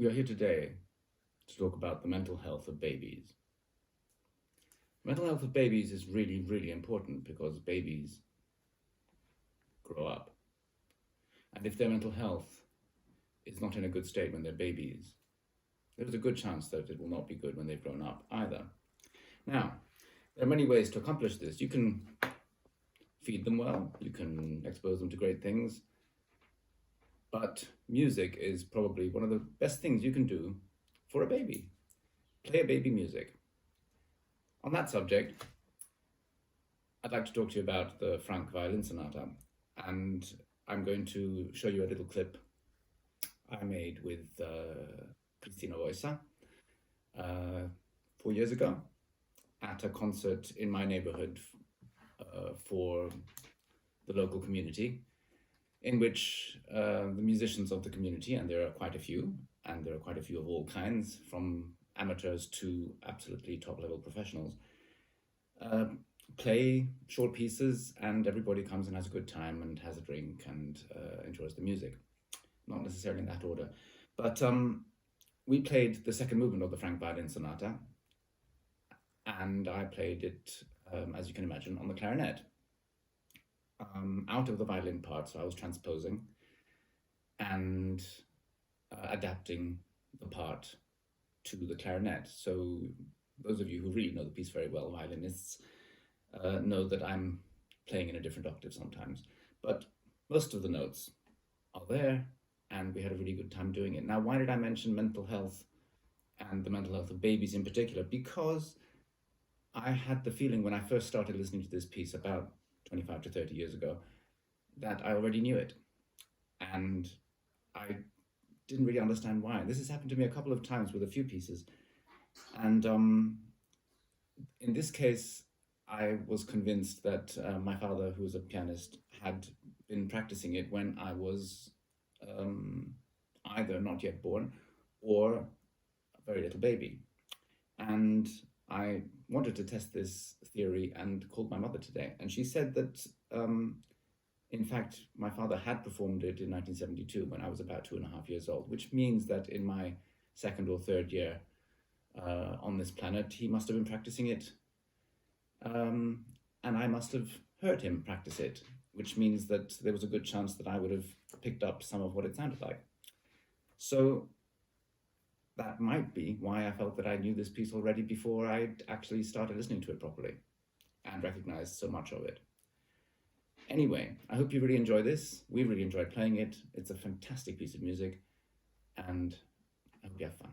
We are here today to talk about the mental health of babies. Mental health of babies is really, really important because babies grow up. And if their mental health is not in a good state when they're babies, there's a good chance that it will not be good when they've grown up either. Now, there are many ways to accomplish this. You can feed them well, you can expose them to great things, but music is probably one of the best things you can do for a baby. Play a baby music. On that subject, I'd like to talk to you about the Franck Violin Sonata, and I'm going to show you a little clip I made with Christina Oisa 4 years ago at a concert in my neighborhood for the local community, in which the musicians of the community, and there are quite a few, and there are quite a few of all kinds, from amateurs to absolutely top-level professionals, play short pieces, and everybody comes and has a good time and has a drink and enjoys the music. Not necessarily in that order, but we played the second movement of the Franck Violin Sonata, and I played it, as you can imagine, on the clarinet. Out of the violin part, so I was transposing and adapting the part to the clarinet. So those of you who really know the piece very well, violinists, know that I'm playing in a different octave sometimes. But most of the notes are there, and we had a really good time doing it. Now, why did I mention mental health and the mental health of babies in particular? Because I had the feeling when I first started listening to this piece about 25 to 30 years ago, that I already knew it. And I didn't really understand why. This has happened to me a couple of times with a few pieces. And in this case, I was convinced that my father, who was a pianist, had been practicing it when I was either not yet born or a very little baby. And I wanted to test this theory and called my mother today. And she said that, in fact, my father had performed it in 1972 when I was about 2.5 years old, which means that in my second or third year on this planet, he must have been practicing it. And I must have heard him practice it, which means that there was a good chance that I would have picked up some of what it sounded like. So that might be why I felt that I knew this piece already before I'd actually started listening to it properly and recognized so much of it. Anyway, I hope you really enjoy this. We really enjoyed playing it. It's a fantastic piece of music, and I hope you have fun.